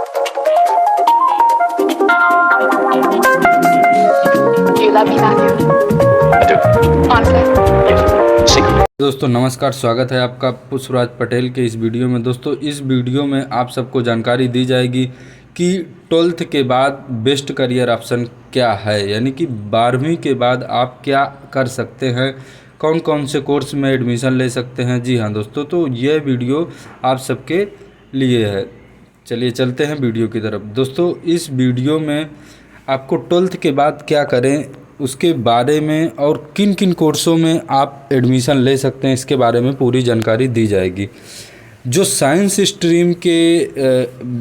Do you love me, Matthew? I do. Honestly. Yes. Secret. दोस्तों नमस्कार, स्वागत है आपका पुष्पराज पटेल के इस वीडियो में। दोस्तों इस वीडियो में आप सबको जानकारी दी जाएगी कि 12th के बाद बेस्ट करियर ऑप्शन क्या है, यानी कि 12वीं के बाद आप क्या कर सकते हैं, कौन कौन से कोर्स में एडमिशन ले सकते हैं। जी हाँ दोस्तों, तो यह वीडियो आप सबके लिए है। चलिए चलते हैं वीडियो की तरफ। दोस्तों इस वीडियो में आपको 12th के बाद क्या करें उसके बारे में और किन किन कोर्सों में आप एडमिशन ले सकते हैं इसके बारे में पूरी जानकारी दी जाएगी। जो साइंस स्ट्रीम के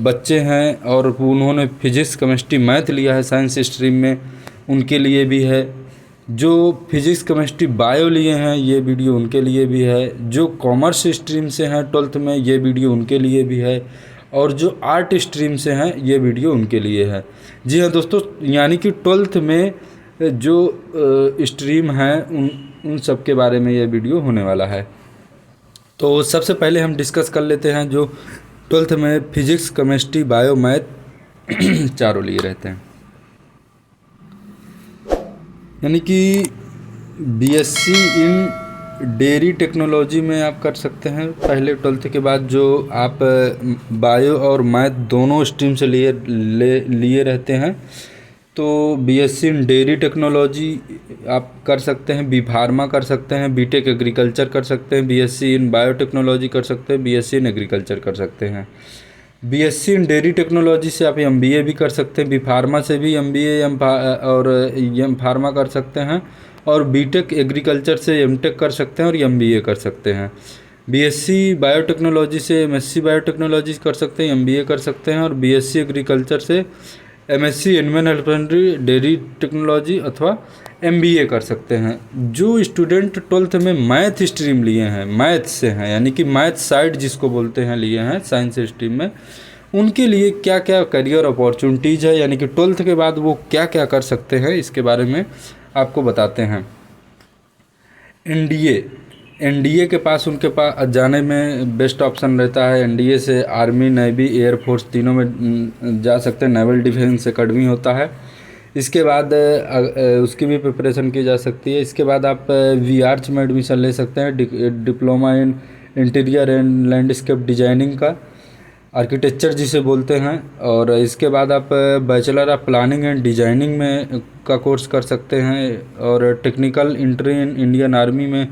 बच्चे हैं और उन्होंने फिजिक्स केमिस्ट्री मैथ लिया है साइंस स्ट्रीम में, उनके लिए भी है। जो फिजिक्स केमिस्ट्री बायो लिए हैं ये वीडियो उनके लिए भी है। जो कॉमर्स स्ट्रीम से हैं 12th में ये वीडियो उनके लिए भी है। और जो आर्ट स्ट्रीम से हैं ये वीडियो उनके लिए है। जी हाँ दोस्तों, यानी कि 12th में जो स्ट्रीम है उन सब के बारे में ये वीडियो होने वाला है। तो सबसे पहले हम डिस्कस कर लेते हैं जो 12th में फिजिक्स केमिस्ट्री बायो मैथ चारों लिए रहते हैं। यानी कि बीएससी इन डेयरी टेक्नोलॉजी में आप कर सकते हैं पहले 12th के बाद। जो आप बायो और मैथ दोनों स्ट्रीम से लिए रहते हैं तो बीएससी इन डेयरी टेक्नोलॉजी आप कर सकते हैं, बी फार्मा कर सकते हैं, बीटेक एग्रीकल्चर कर सकते हैं, बीएससी इन बायोटेक्नोलॉजी कर सकते हैं, बीएससी इन एग्रीकल्चर कर सकते हैं। बीएससी इन डेयरी टेक्नोलॉजी से आप एमबीए भी कर सकते हैं, बी फार्मा से भी एमबीए और एम फार्मा कर सकते हैं, और बीटेक एग्रीकल्चर से एमटेक कर सकते हैं और एमबीए कर सकते हैं। बीएससी बायोटेक्नोलॉजी से एमएससी बायोटेक्नोलॉजी कर सकते हैं, एमबीए कर सकते हैं, और बीएससी एग्रीकल्चर से MSc animal husbandry dairy technology अथवा एमबीए कर सकते हैं। जो स्टूडेंट 12th में मैथ स्ट्रीम लिए हैं, मैथ से हैं, यानी कि मैथ साइड जिसको बोलते हैं लिए हैं साइंस स्ट्रीम में, उनके लिए क्या क्या करियर अपॉर्चुनिटीज़ है, यानी कि 12th के बाद वो क्या क्या कर सकते हैं इसके बारे में आपको बताते हैं। एनडीए के पास उनके पास जाने में बेस्ट ऑप्शन रहता है। एनडीए से आर्मी, नेवी, एयरफोर्स तीनों में जा सकते हैं। नेवल डिफेंस एकेडमी होता है। इसके बाद उसकी भी प्रिपरेशन की जा सकती है। इसके बाद आप वीआर्च में एडमिशन ले सकते हैं, diploma in interior and landscape designing का, आर्किटेक्चर जिसे बोलते हैं। और इसके बाद आप bachelor of planning and designing में का कोर्स कर सकते हैं, और technical entry in Indian army में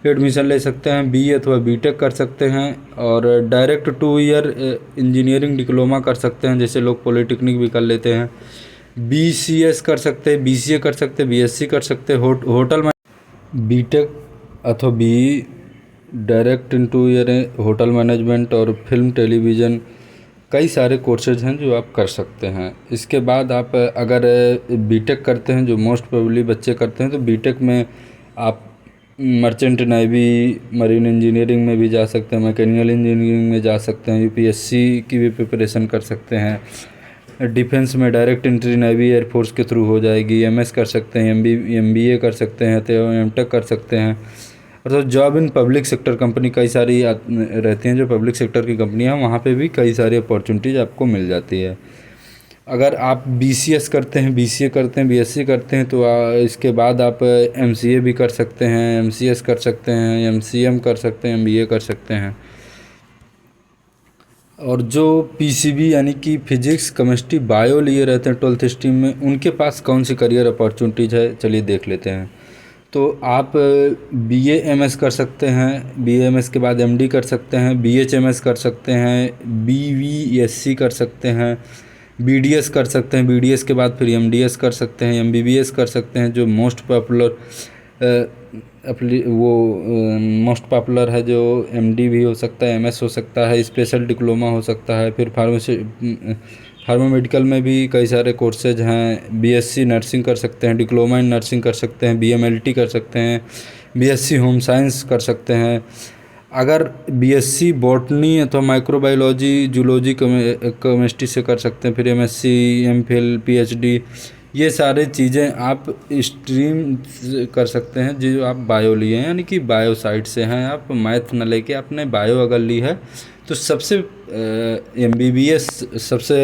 एडमिशन ले सकते हैं। बीए अथवा बीटेक कर सकते हैं, और डायरेक्ट 2 ईयर इंजीनियरिंग डिप्लोमा कर सकते हैं, जैसे लोग पॉलिटेक्निक भी कर लेते हैं। बीसीएस कर सकते हैं, बीसीए कर सकते हैं, बीएससी कर सकते हैं, होटल में बीटेक अथवा BE direct in 2 year hotel management और फिल्म टेलीविज़न, कई सारे कोर्सेज हैं जो आप कर सकते हैं। इसके बाद आप अगर बीटेक करते हैं, जो मोस्ट प्रोबेबली बच्चे करते हैं, तो बीटेक में आप मर्चेंट नेवी, मरीन इंजीनियरिंग में भी जा सकते हैं, मैकेनिकल इंजीनियरिंग में जा सकते हैं, यूपीएससी की भी प्रिपरेशन कर सकते हैं। डिफेंस में डायरेक्ट एंट्री नेवी एयरफोर्स के थ्रू हो जाएगी। एमएस कर सकते हैं, एमबीए कर सकते हैं, तो एमटेक कर सकते हैं। और तो job in public sector company कई सारी रहती हैं, जो पब्लिक सेक्टर की कंपनियां, वहाँ पे भी कई सारी अपॉर्चुनिटीज़ आपको मिल जाती है। अगर आप बीसीएस करते हैं, बीसीए करते हैं, बीएससी करते हैं, तो इसके बाद आप एमसीए भी कर सकते हैं, एमसीएस कर सकते हैं, एमसीएम कर सकते हैं, एमबीए कर सकते हैं। और जो पीसीबी यानी कि फिजिक्स केमिस्ट्री बायो लिए रहते हैं 12th स्ट्रीम में, उनके पास कौन सी करियर अपॉर्चुनिटीज़ है चलिए देख लेते हैं। तो आप बीए एमएस कर सकते हैं, बीए एमएस के बाद एमडी कर सकते हैं, बीएचएमएस कर सकते हैं, बीवीएससी कर सकते हैं, बीडीएस कर सकते हैं, बीडीएस के बाद फिर एमडीएस कर सकते हैं, एमबीबीएस कर सकते हैं। जो मोस्ट पॉपुलर मोस्ट पॉपुलर है, जो एमडी भी हो सकता है, एमएस हो सकता है, स्पेशल डिप्लोमा हो सकता है। फिर फार्मा मेडिकल में भी कई सारे कोर्सेज हैं। बीएससी नर्सिंग कर सकते हैं, डिप्लोमा इन नर्सिंग कर सकते हैं, बीएमएलटी कर सकते हैं, बीएससी होम साइंस कर सकते हैं। अगर बीएससी बॉटनी अथवा माइक्रोबायोलॉजी, जूलॉजी, केमिस्ट्री से कर सकते हैं। फिर एमएससी, एमफिल, पीएचडी, ये सारे चीज़ें आप स्ट्रीम कर सकते हैं जो आप बायो लिए हैं, यानी कि बायो साइड से हैं। आप मैथ न लेके आपने बायो अगर ली है तो सबसे MBBS सबसे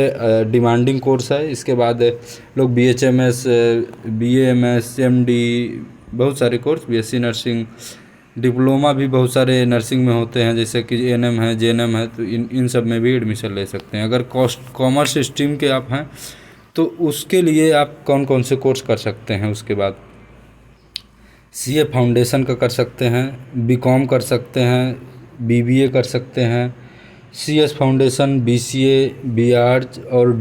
डिमांडिंग कोर्स है। इसके बाद लोग BHMS, BAMS, MD, बहुत सारे कोर्स, BSc नर्सिंग, डिप्लोमा भी बहुत सारे नर्सिंग में होते हैं, जैसे कि ANM है, JNM है, तो इन सब में भी एडमिशन ले सकते हैं। अगर कॉमर्स स्ट्रीम के आप हैं तो उसके लिए आप कौन कौन से कोर्स कर सकते हैं। उसके बाद CA फाउंडेशन का कर सकते हैं, BCom कर सकते हैं, BBA कर सकते हैं, CS फाउंडेशन, BCA, BArch और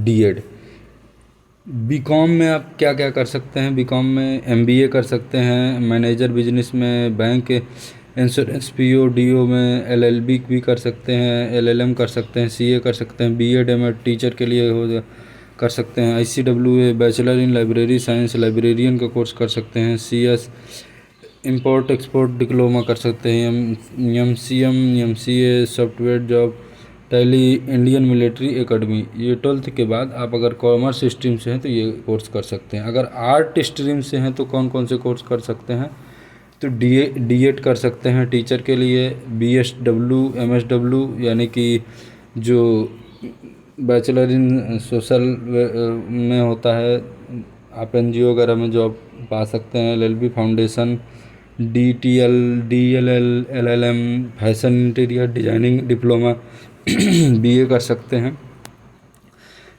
DED। BCom में आप क्या क्या कर सकते हैं। BCom में MBA कर सकते हैं, मैनेजर बिजनेस में, बैंक, इंश्योरेंस, PO DO में, LLB भी कर सकते हैं, LLM कर सकते हैं, CA कर सकते हैं, BEd MAd टीचर के लिए हो कर सकते हैं, ICWA bachelor in library science, librarian का कोर्स कर सकते हैं, CS इंपोर्ट एक्सपोर्ट डिप्लोमा कर सकते हैं, MCM, MCA software job, tally, Indian military academy. ये 12th के बाद आप अगर कॉमर्स स्ट्रीम से हैं तो ये कोर्स कर सकते हैं। अगर आर्ट स्ट्रीम से हैं तो कौन कौन से कोर्स कर सकते हैं, तो DED कर सकते हैं टीचर के लिए, BSW, MSW यानी कि जो बैचलर इन सोशल में होता है, आप NGO वगैरह में जॉब पा सकते हैं, LLB foundation, DTL, DLL, LLM fashion interior designing diploma BA कर सकते हैं,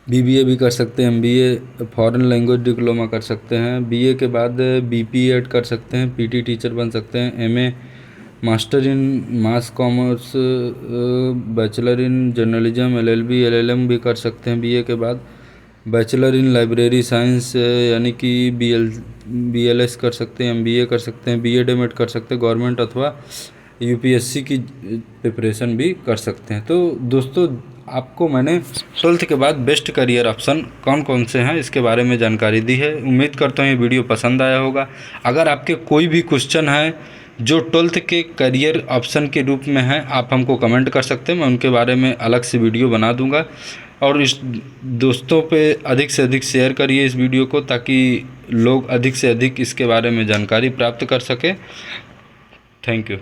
BBA भी कर सकते हैं, MBA फॉरेन लैंग्वेज डिप्लोमा कर सकते हैं, BA के बाद BPEd कर सकते हैं, PT टीचर बन सकते हैं, MA master in mass commerce, bachelor in journalism, LLB, LLM भी कर सकते हैं। BA के बाद बैचलर इन लाइब्रेरी साइंस यानी कि BLS कर सकते हैं, MBA कर सकते हैं, BEd MAd कर सकते हैं, गवर्नमेंट अथवा UPSC की प्रिपरेशन भी कर सकते हैं। तो दोस्तों आपको मैंने 12th के बाद बेस्ट करियर ऑप्शन कौन कौन से हैं इसके बारे में जानकारी दी है। उम्मीद करता हूँ ये वीडियो पसंद आया होगा। अगर आपके कोई भी क्वेश्चन है जो 12th के करियर ऑप्शन के रूप में है, आप हमको कमेंट कर सकते हैं, मैं उनके बारे में अलग से वीडियो बना दूंगा। और इस दोस्तों पे अधिक से अधिक शेयर करिए इस वीडियो को, ताकि लोग अधिक से अधिक इसके बारे में जानकारी प्राप्त कर सकें। Thank you.